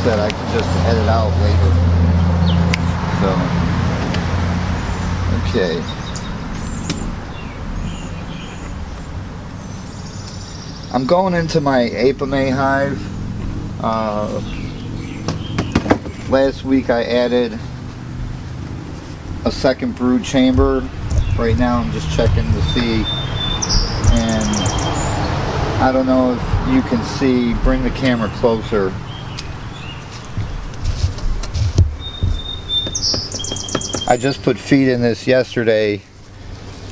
said, I can just edit out later. So, okay. I'm going into my Apimaye hive. Last week I added a second brood chamber. Right now I'm just checking to see, and I don't know if you can see. Bring the camera closer. I just put feed in this yesterday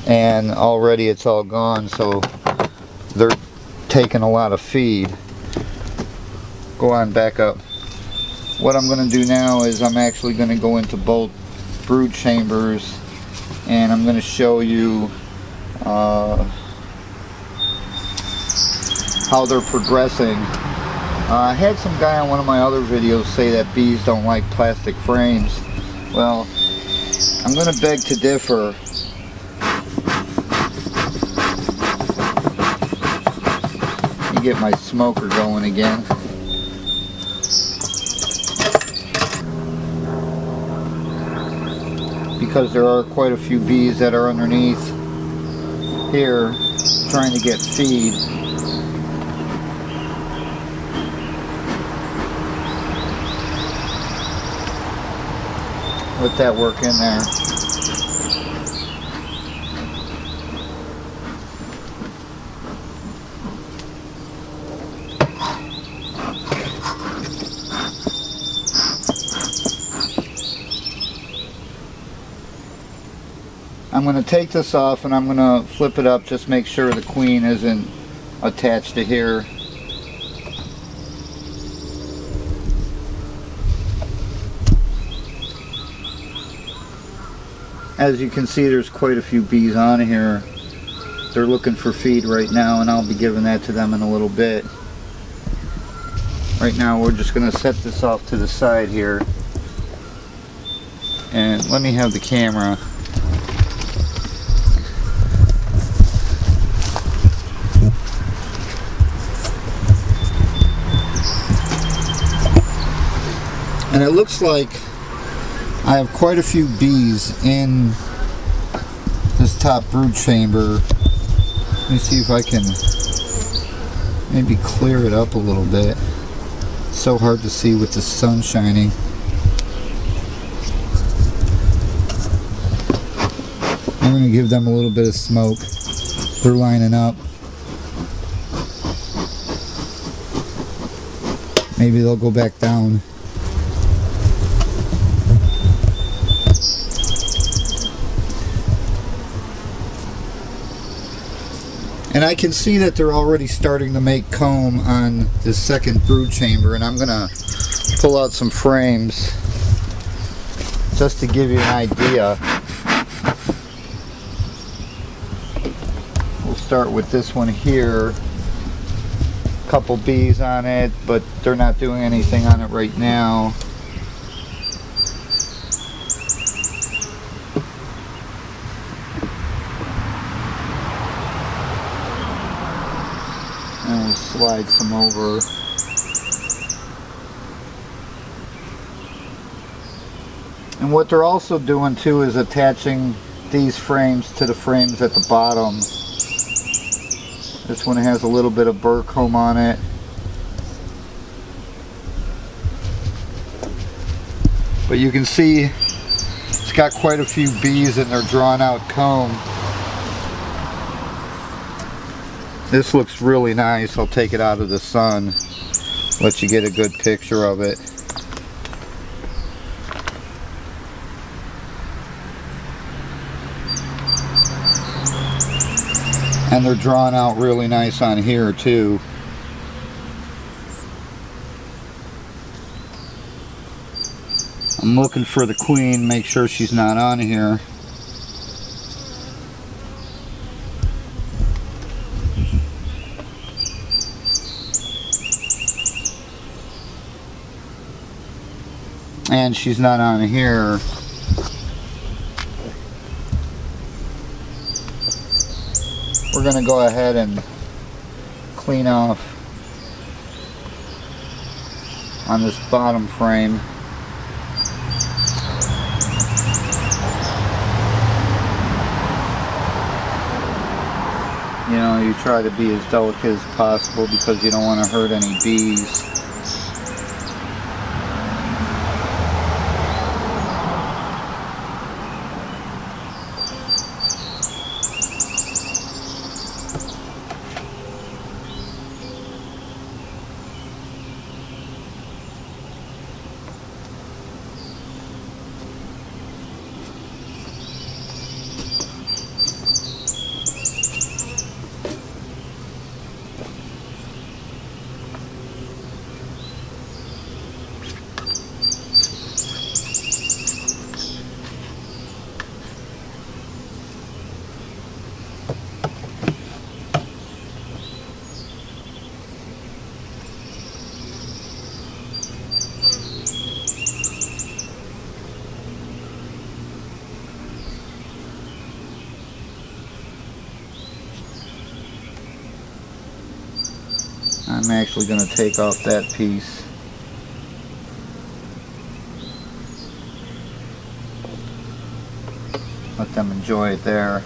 and already it's all gone, so they're taking a lot of feed. Go on, back up. What I'm going to do now is I'm actually going to go into both brood chambers and I'm going to show you how they're progressing. I had some guy on one of my other videos say that bees don't like plastic frames. Well, I'm going to beg to differ. Let me get my smoker going again. Because there are quite a few bees that are underneath here trying to get feed. Let that work in there. I'm going to take this off and I'm going to flip it up, just make sure the queen isn't attached to here. As you can see, there's quite a few bees on here. They're looking for feed right now and I'll be giving that to them in a little bit. Right now we're just going to set this off to the side here. And let me have the camera. And it looks like I have quite a few bees in this top brood chamber. Let me see if I can maybe clear it up a little bit. It's so hard to see with the sun shining. I'm going to give them a little bit of smoke. They're lining up. Maybe they'll go back down. And I can see that they're already starting to make comb on this second brood chamber, and I'm going to pull out some frames just to give you an idea. We'll start with this one here. A couple bees on it, but they're not doing anything on it right now. And we'll slide some over. And what they're also doing too is attaching these frames to the frames at the bottom. This one has a little bit of burr comb on it. But you can see it's got quite a few bees in their drawn out comb. This looks really nice. I'll take it out of the sun, let you get a good picture of it. And they're drawn out really nice on here too. I'm looking for the queen, make sure she's not on here. And she's not on here. We're going to go ahead and clean off on this bottom frame. You know, you try to be as delicate as possible because you don't want to hurt any bees. I'm actually going to take off that piece. Let them enjoy it there.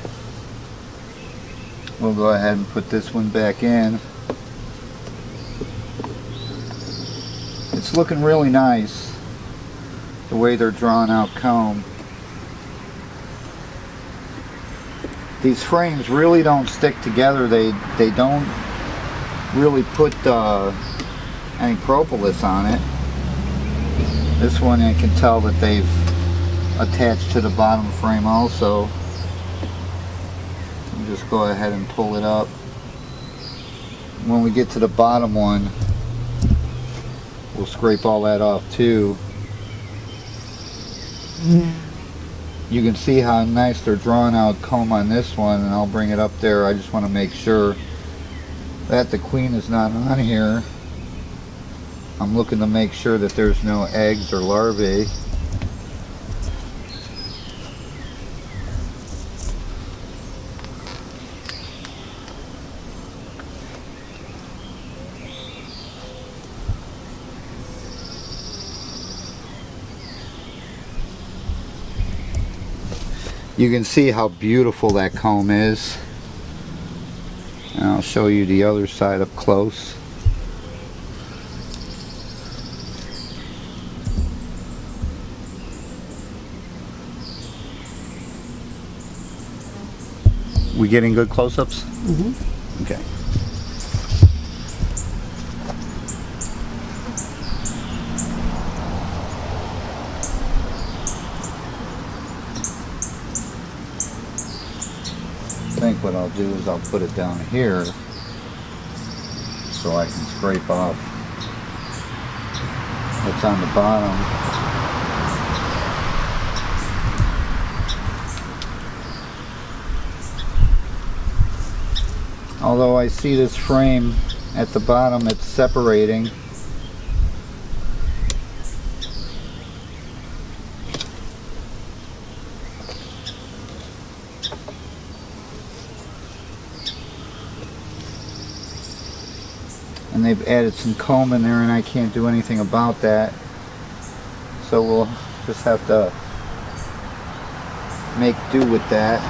We'll go ahead and put this one back in. It's looking really nice, the way they're drawing out comb. These frames really don't stick together. They don't really put any propolis on it. This one I can tell that they've attached to the bottom frame also. I'll just go ahead and pull it up. When we get to the bottom one, we'll scrape all that off too. You can see how nice they're drawing out comb on this one, and I'll bring it up there. I just want to make sure that the queen is not on here. I'm looking to make sure that there's no eggs or larvae. You can see how beautiful that comb is. And I'll show you the other side up close. We getting good close-ups? Mm-hmm. Okay. I think what I'll do is I'll put it down here so I can scrape off what's on the bottom. Although I see this frame at the bottom, it's separating. And they've added some comb in there, and I can't do anything about that. So we'll just have to make do with that.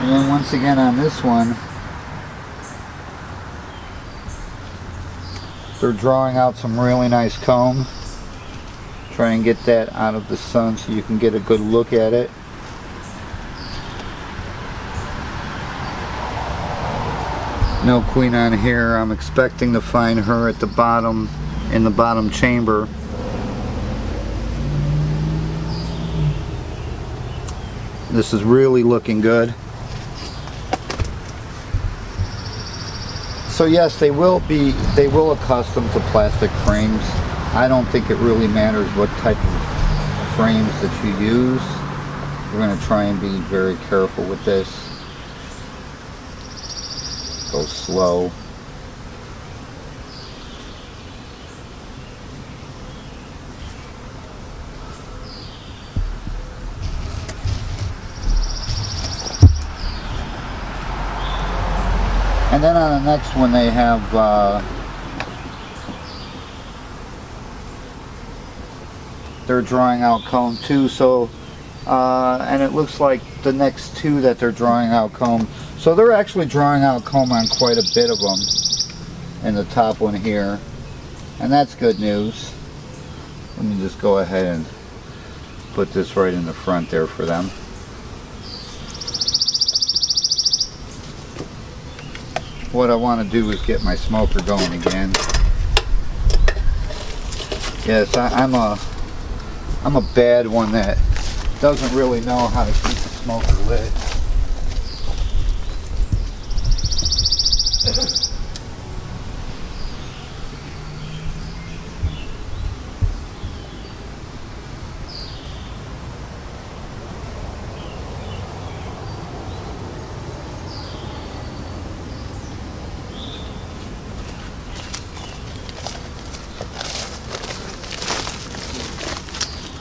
And then once again on this one, they're drawing out some really nice comb. Try and get that out of the sun so you can get a good look at it. No queen on here. I'm expecting to find her at the bottom, in the bottom chamber. This is really looking good. So yes, they will accustom to plastic frames. I don't think it really matters what type of frames that you use. We're going to try and be very careful with this. Go slow. And then on the next one they have they're drawing out comb too. So and it looks like the next two that they're drawing out comb, so they're actually drawing out comb on quite a bit of them in the top one here, and that's good news. Let me just go ahead and put this right in the front there for them. What I want to do is get my smoker going again. Yes, I'm a bad one that doesn't really know how to keep the smoker lit.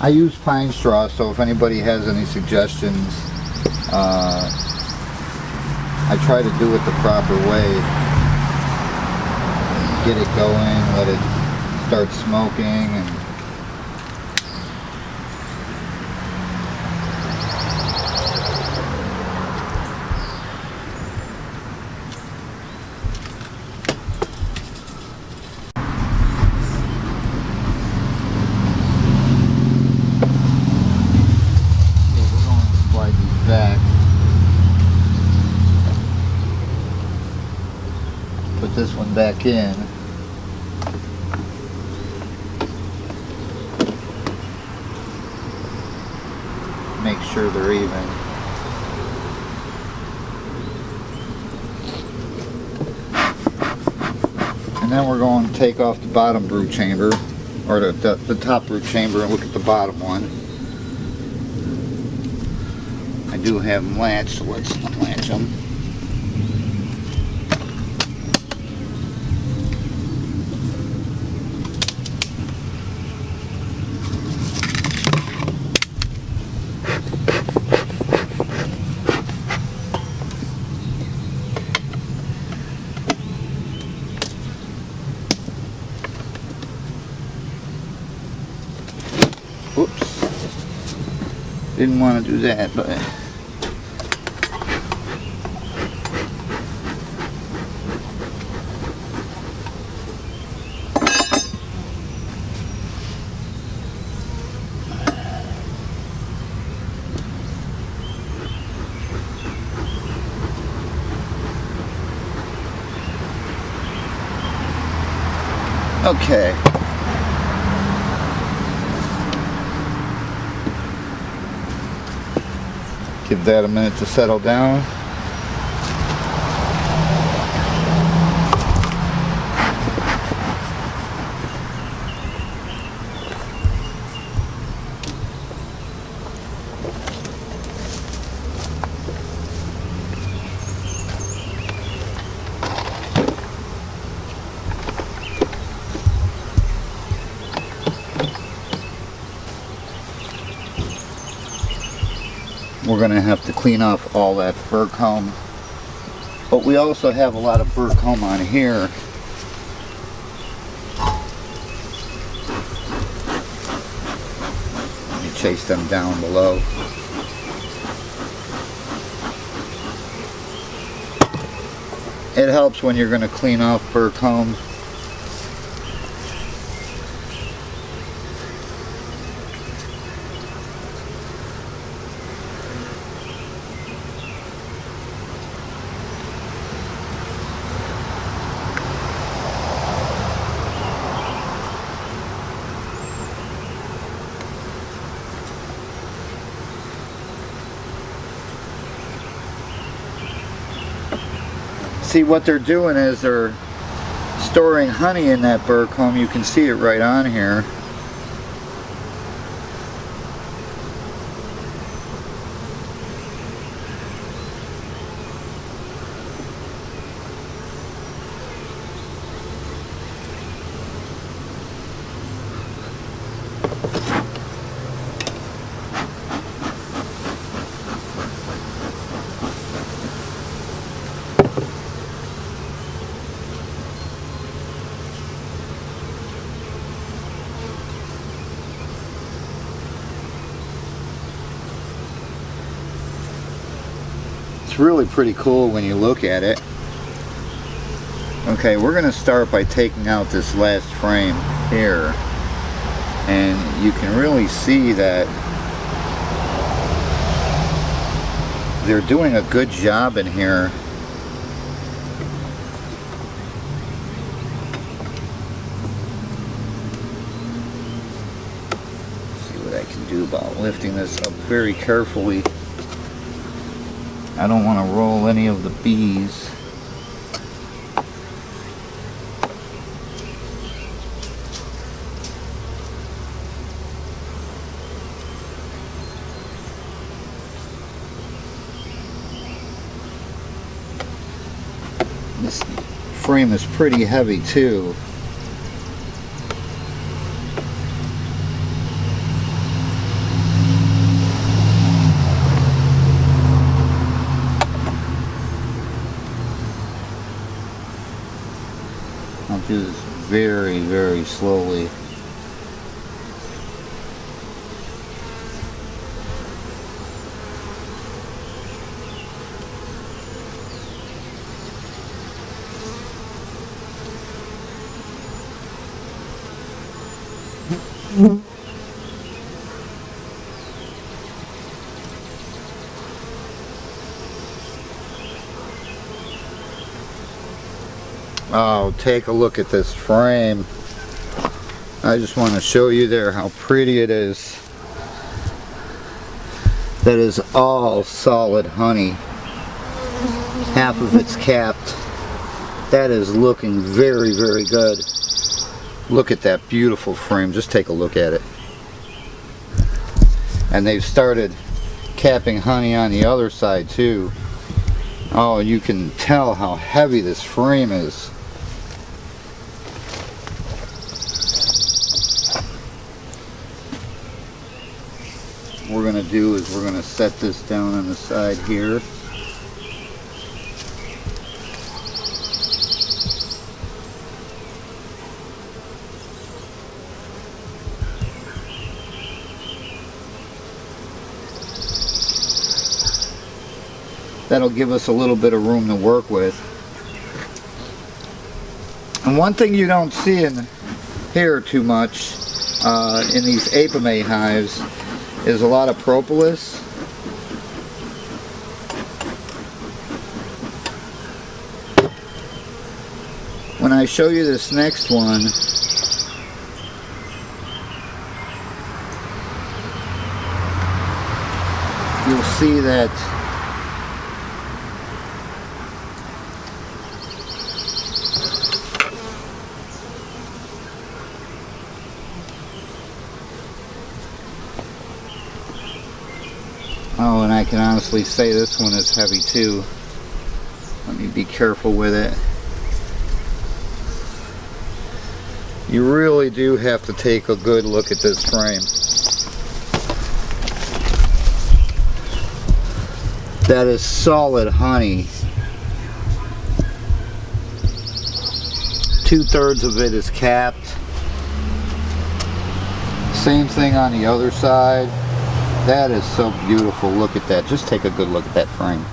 I use pine straw, so if anybody has any suggestions, I try to do it the proper way. Get it going, let it start smoking, and back. Put this one back in. Make sure they're even. And then we're going to take off the bottom brood chamber, or the top brood chamber, and look at the bottom one. I do have them latched, so let's unlatch them. Oops. Didn't want to do that, but okay. Give that a minute to settle down. We're going to have to clean off all that fur comb, but we also have a lot of fur comb on here. Let me chase them down below. It helps when you're going to clean off fur comb. See, what they're doing is they're storing honey in that fur comb. You can see it right on here. It's really pretty cool when you look at it. Okay, we're going to start by taking out this last frame here, and you can really see that they're doing a good job in here. See what I can do about lifting this up very carefully. I don't want to roll any of the bees. This frame is pretty heavy too. I'll do this very, very slowly. Oh, take a look at this frame. I just want to show you there how pretty it is. That is all solid honey. Half of it's capped. That is looking very, very good. Look at that beautiful frame. Just take a look at it. And they've started capping honey on the other side too. Oh, you can tell how heavy this frame is. What we're going to do is we're going to set this down on the side here. That'll give us a little bit of room to work with. And one thing you don't see in here too much in these Apimaye hives is a lot of propolis. When I show you this next one, you'll see that oh, and I can honestly say this one is heavy too. Let me be careful with it. You really do have to take a good look at this frame. That is solid honey. 2/3 of it is capped. Same thing on the other side. That is so beautiful. Look at that. Just take a good look at that frame.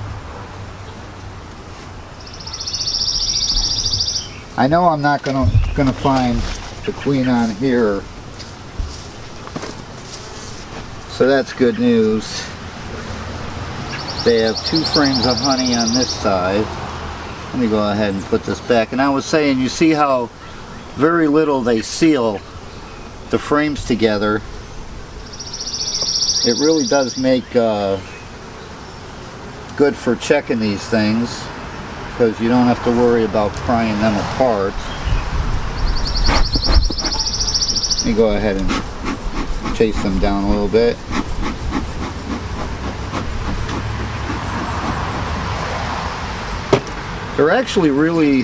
I know I'm not gonna find the queen on here, so that's good news. They have 2 frames of honey on this side. Let me go ahead and put this back. And I was saying, you see how very little they seal the frames together. It really does make good for checking these things, because you don't have to worry about prying them apart. Let me go ahead and chase them down a little bit. They're actually really,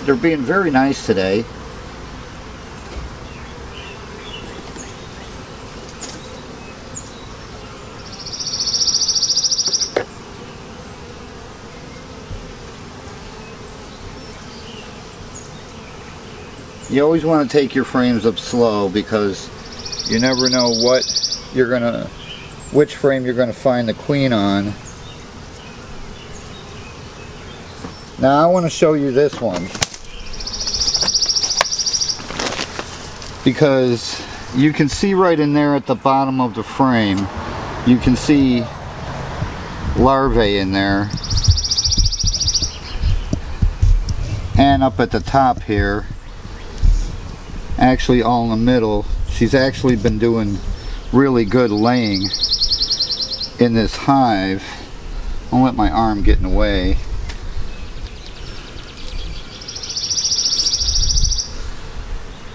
they're being very nice today. You always want to take your frames up slow, because you never know which frame you're gonna find the queen on. Now I want to show you this one, because you can see right in there at the bottom of the frame, you can see larvae in there, and up at the top here, actually all in the middle. She's actually been doing really good laying in this hive. I'll let my arm get in the way.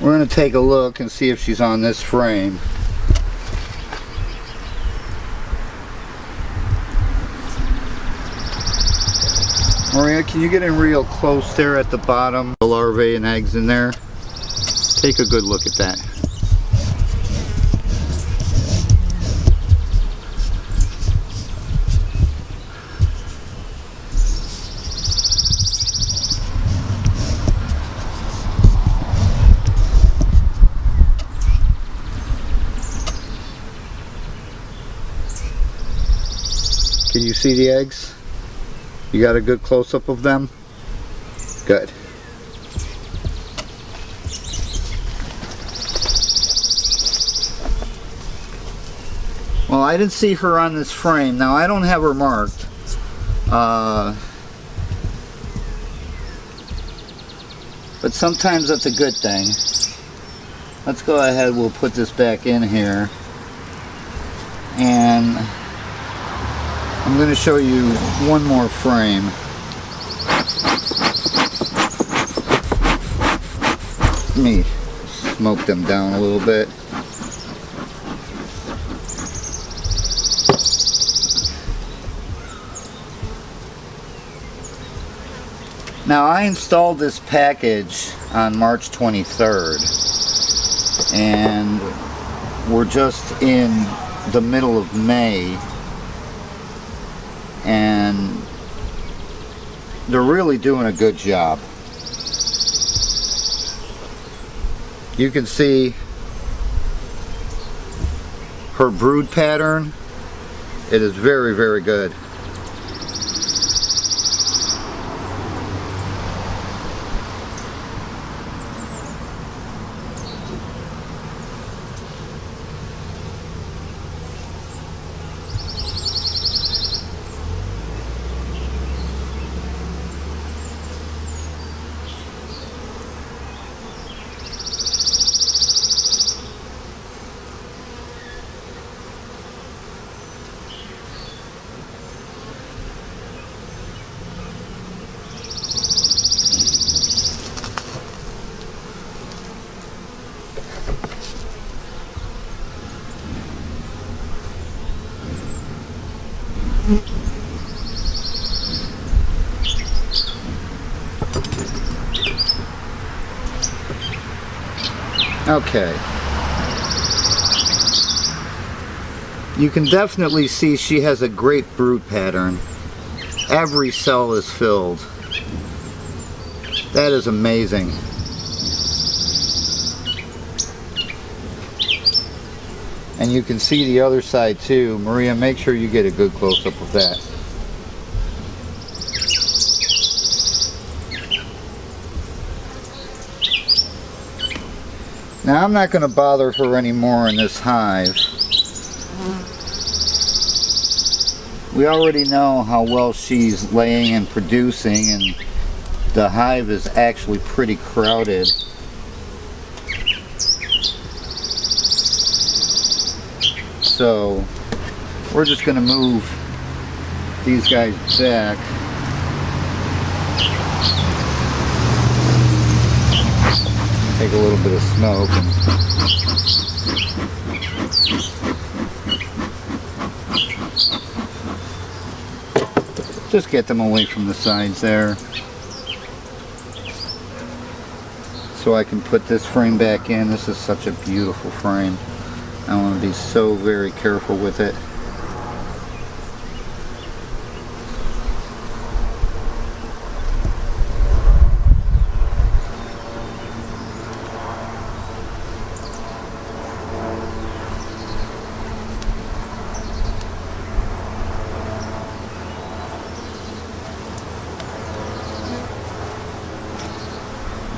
We're going to take a look and see if she's on this frame. Maria, can you get in real close there at the bottom? The larvae and eggs in there. Take a good look at that. Can you see the eggs? You got a good close-up of them? Good. Well, I didn't see her on this frame. Now, I don't have her marked. But sometimes that's a good thing. Let's go ahead, we'll put this back in here. And I'm going to show you one more frame. Let me smoke them down a little bit. Now, I installed this package on March 23rd, and we're just in the middle of May, and they're really doing a good job. You can see her brood pattern. It is very, very good. Okay. You can definitely see she has a great brood pattern. Every cell is filled. That is amazing. And you can see the other side too. Maria, make sure you get a good close-up of that. Now, I'm not going to bother her anymore in this hive. We already know how well she's laying and producing, and the hive is actually pretty crowded. So, we're just going to move these guys back. Take a little bit of smoke and just get them away from the sides there, so I can put this frame back in. This is such a beautiful frame. I want to be so very careful with it.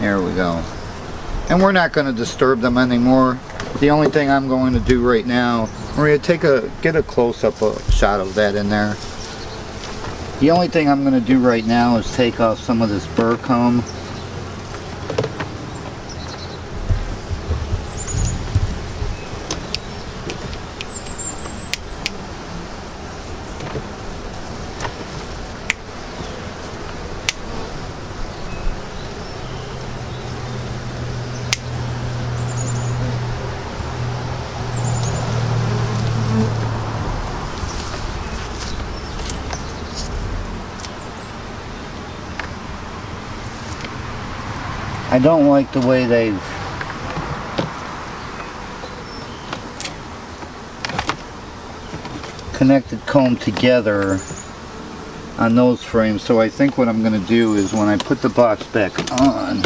There we go. And we're not going to disturb them anymore. The only thing I'm going to do right now, Maria, get a close-up shot of that in there. The only thing I'm going to do right now is take off some of this burr comb. I don't like the way they've connected comb together on those frames, so I think what I'm going to do is when I put the box back on,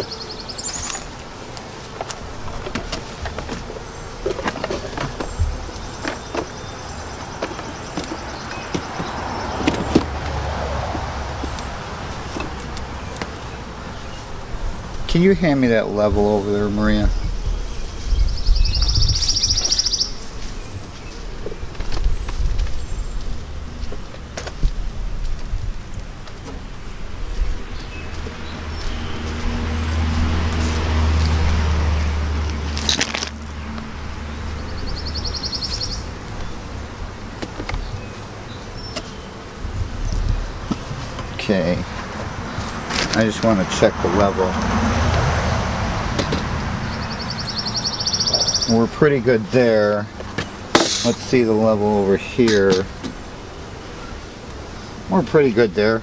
can you hand me that level over there, Maria? Okay. I just want to check the level. We're pretty good there. Let's see the level over here. We're pretty good there.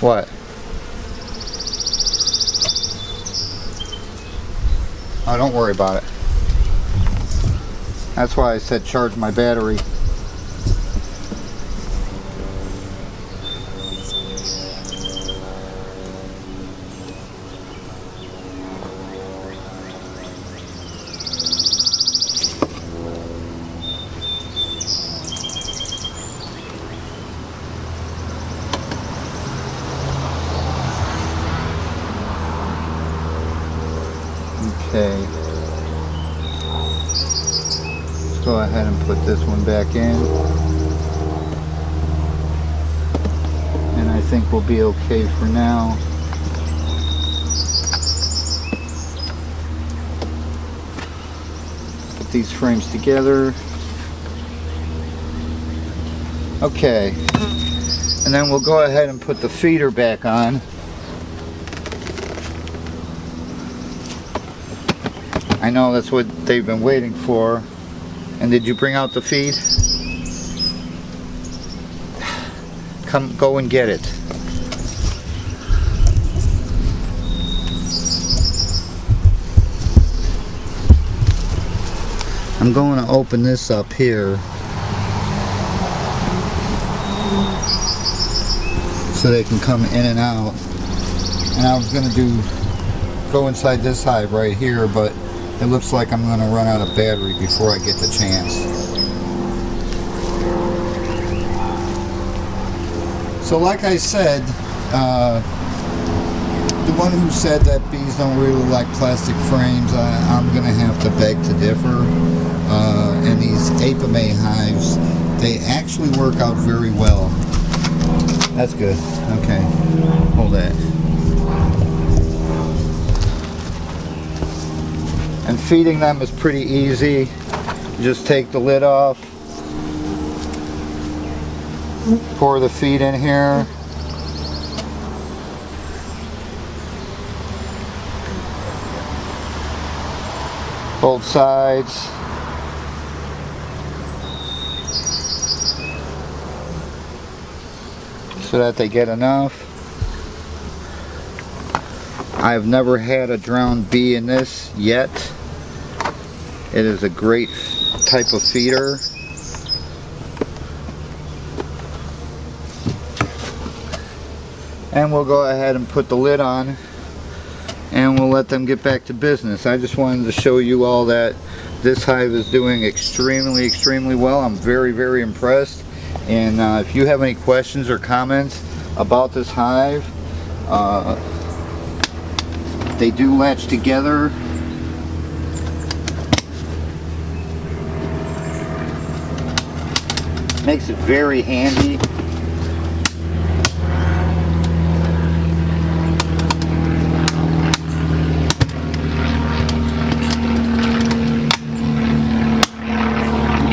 What? Oh, don't worry about it. That's why I said charge my battery. Okay, let's go ahead and put this one back in, and I think we'll be okay for now. Put these frames together. Okay, and then we'll go ahead and put the feeder back on. I know that's what they've been waiting for. And did you bring out the feed? Come, go and get it. I'm going to open this up here so they can come in and out. And I was going to go inside this hive right here, but it looks like I'm going to run out of battery before I get the chance. So like I said, the one who said that bees don't really like plastic frames, I'm going to have to beg to differ. And these Apimaye hives, they actually work out very well. That's good. Okay, hold that. And feeding them is pretty easy. You just take the lid off, pour the feed in here, both sides, so that they get enough. I've never had a drowned bee in this yet. It is a great type of feeder. And we'll go ahead and put the lid on and we'll let them get back to business. I just wanted to show you all that this hive is doing extremely well. I'm very impressed. And if you have any questions or comments, about this hive. They do latch together. Makes it very handy.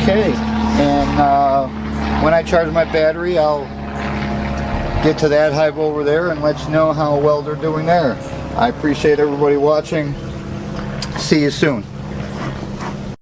Okay, and when I charge my battery, I'll get to that hive over there and let you know how well they're doing there. I appreciate everybody watching. See you soon.